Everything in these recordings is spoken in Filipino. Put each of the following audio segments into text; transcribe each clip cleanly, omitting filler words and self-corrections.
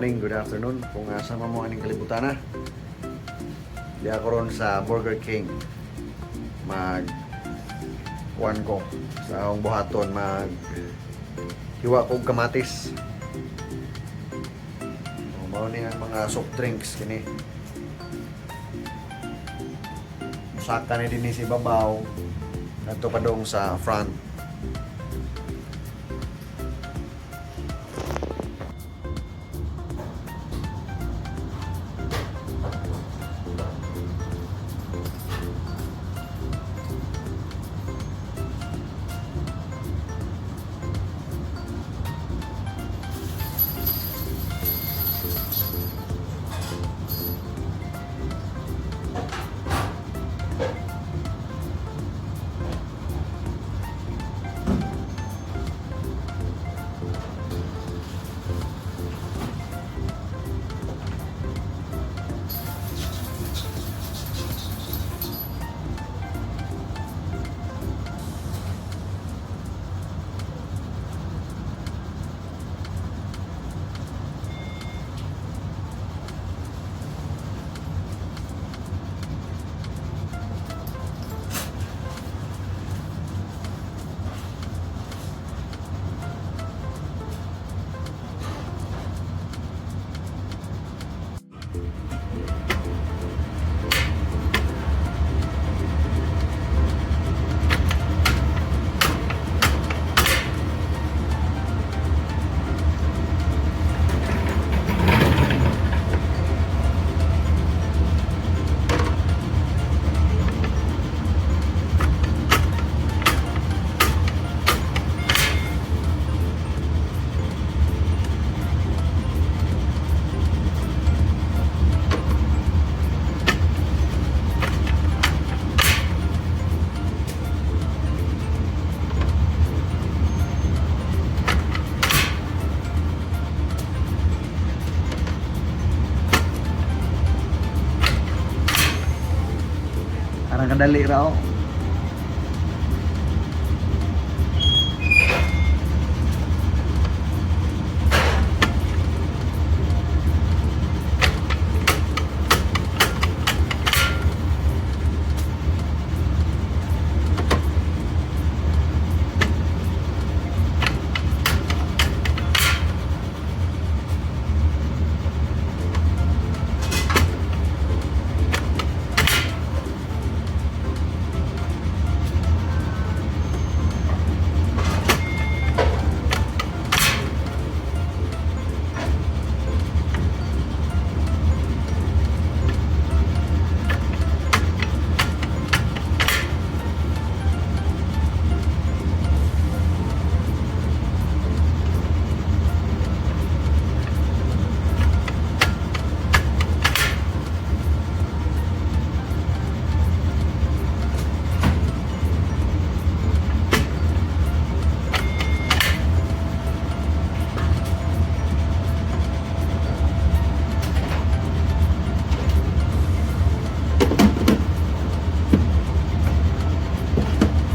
morning, good afternoon. Kung sama mo aning kalibutan na. Di ako ron sa Burger King. Kuan ko sa akong buhaton, hiwa kong kamatis. Mao ni ang mga soft drinks kini. Musaka ni dinhi si babaw. Nadto pa dong sa front. Parang kadali raw.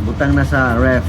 Butang na sa ref.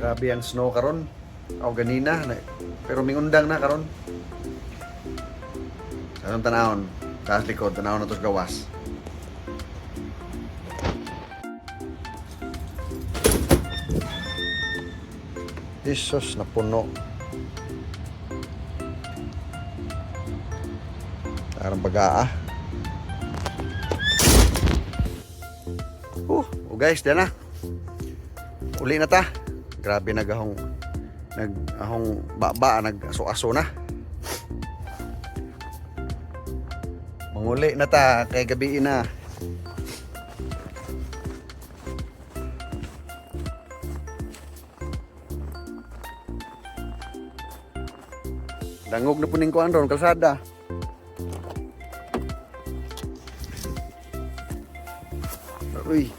Grabe ang snow karon. Aw ganina pero mingundang na karon. Anong tanawon? Sa likod tanawon na tos gawas. Isos na puno. Parang bagaa. Guys, diyan na. Uli na ta. Grabe nagahong baba, nag-aso-aso na. Manguli na ta kay gabi na. Dangog na puning kuan ron kalsada. Uy.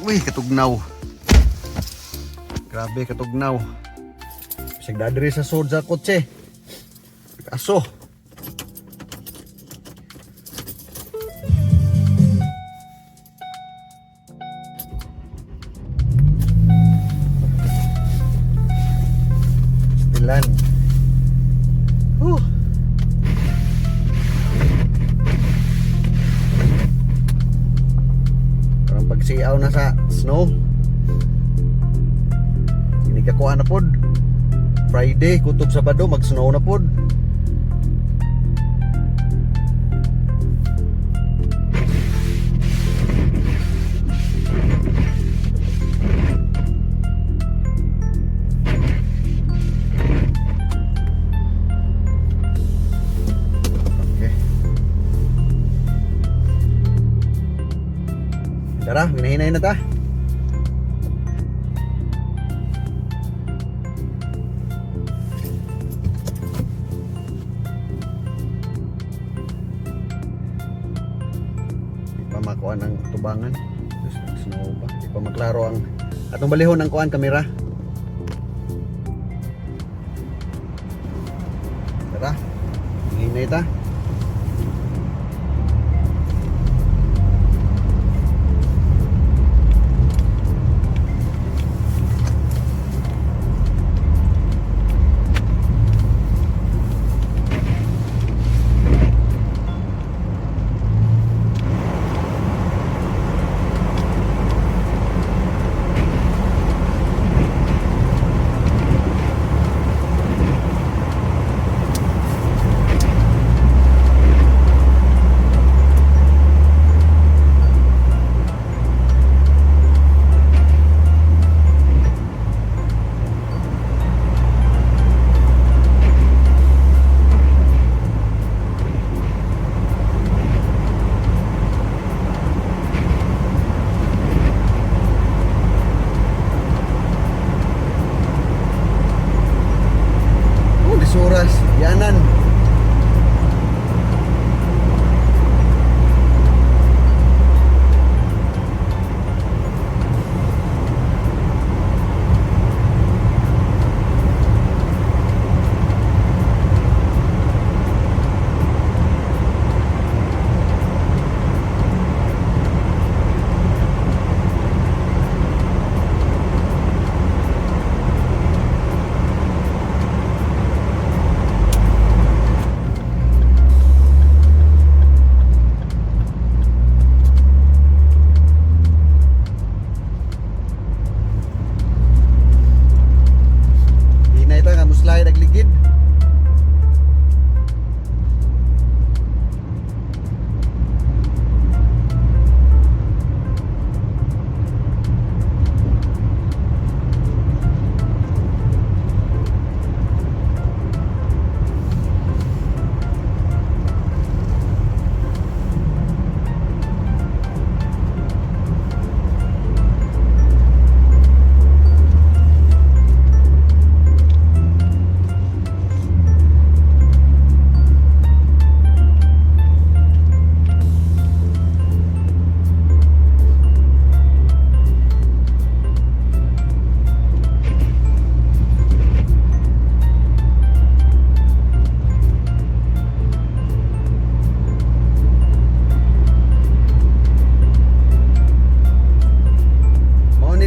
Uy, katugnaw. Grabe katugnaw. Bisag dadiri sa sod sa kotse. Aso. Stilan. Pagsiaw na sa snow. Hindi ka kuha na pod. Friday, kutob Sabado, mag-snow na pod. Tara, hinahinay na ta. kuan ang tubangan. Just snow pa. Di pa maklaro ang atong balihon ang kuan kamera. Tara. Hinay ta. Oras, yanan. Muslay nagligid.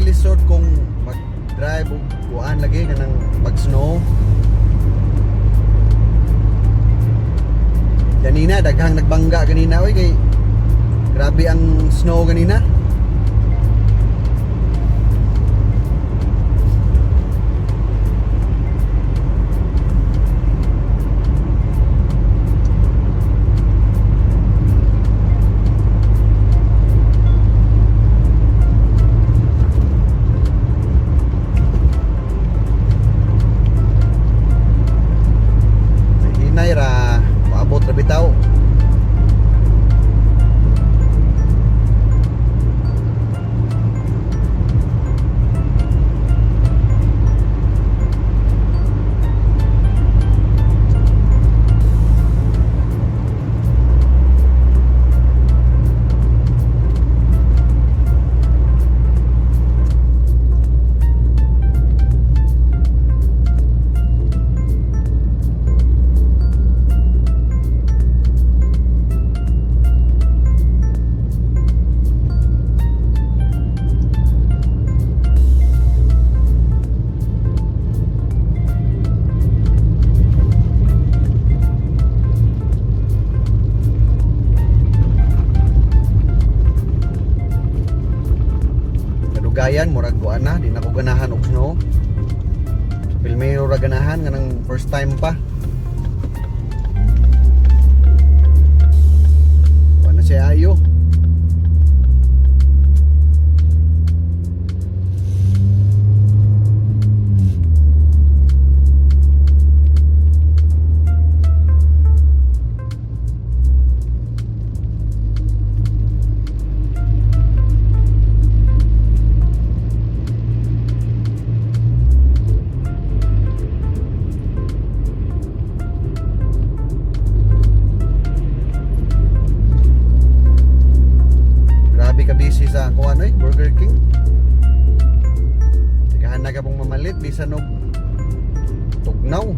Lisod kung mag-drive o kuan lagi kanang pag-snow. Ganina daghang nagbangga ganina oy kay grabe ang snow ganina. Maabot na bitaw. Kadugayan murag kuan na, di na ko ganahan og snow. Sa Pilmero ra ganahan nga nang first time pa. Wala siya ayo. bisan og tugnaw.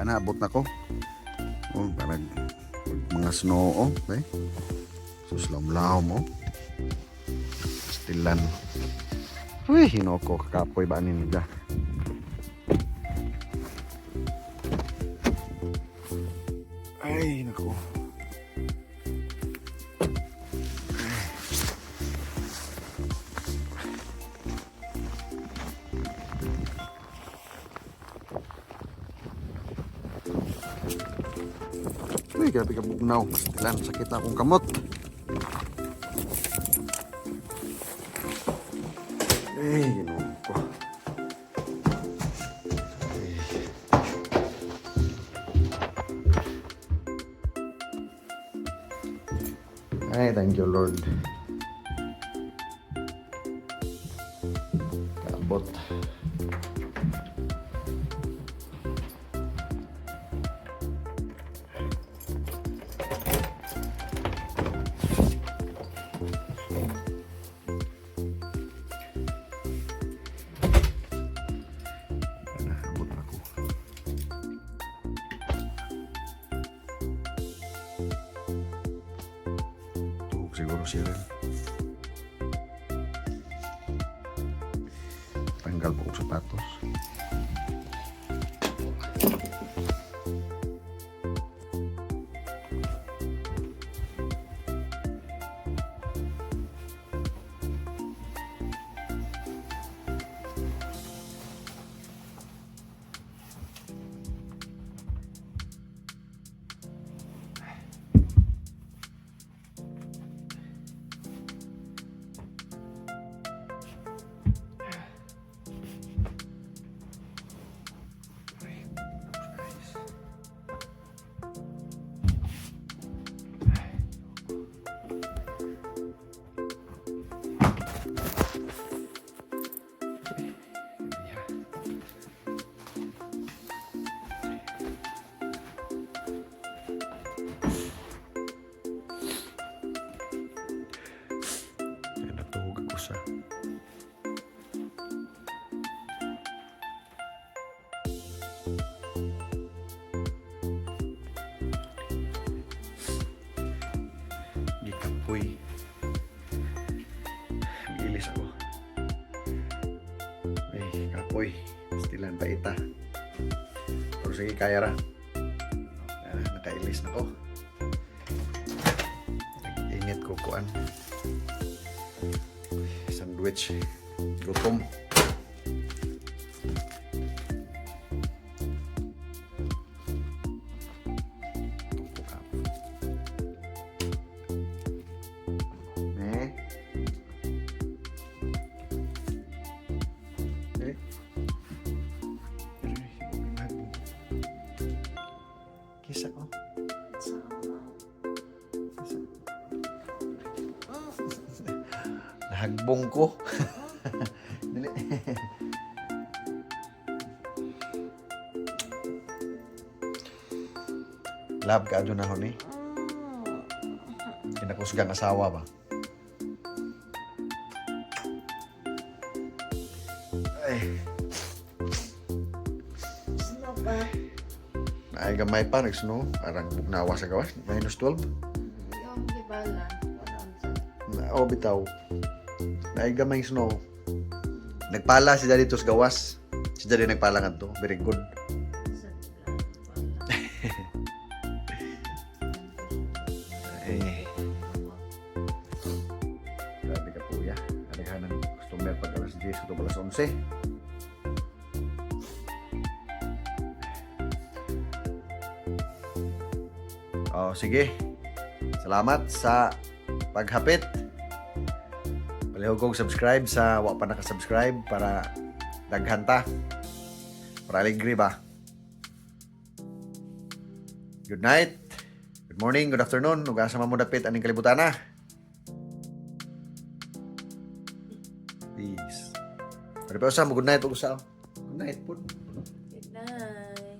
Naabot na ko. Oh, parang mga snow, okay. Suslam-lam, oh. Stilan. Uy, hinoko, kakapoy ba nila? Ay, nako. Uy, grabe ka bugnaw. Stilan, sakit na akong kamot. Ay, ginoon ko. Ay, thank you, Lord. Kaabot. Naabot na ko. Tuhog siguro siya rin. Tanggal po ang sapatos. Natuhog ako sa gikapoy. Gilis ako. Ay, kapoy. Stilan pa ita. Pero sige, kaya ra. Nakailis na ko. Init ko kuan. Sandwich. Gutom. Tumpok ako. Kisa ko. Nahagbong ko. Dili. Love ka adyo na ho ni. Kinakusgan asawa ba? Ay. Sino ba? Ay gamay pa nagsuno. Arang bugnawa sa gawas. -12. Yung gibala. O bitaw. Ay gamay snow. Nagpala si Daddy tos gawas. Si Daddy nagpala ngadto. Very good. Eh. Grabe ka po ya. Alikahan ng customer pag alas 10 ito alas 11. Oh, sige. Salamat sa paghapit. Palihog kong subscribe sa wa pa naka-subscribe para daghan ta. Para aligre ba? Good night. Good morning, good afternoon. Ug asa man mo dapit aning kalibutan na. Peace. Pero pa usam, good night, pag usam. Good night po. Good night.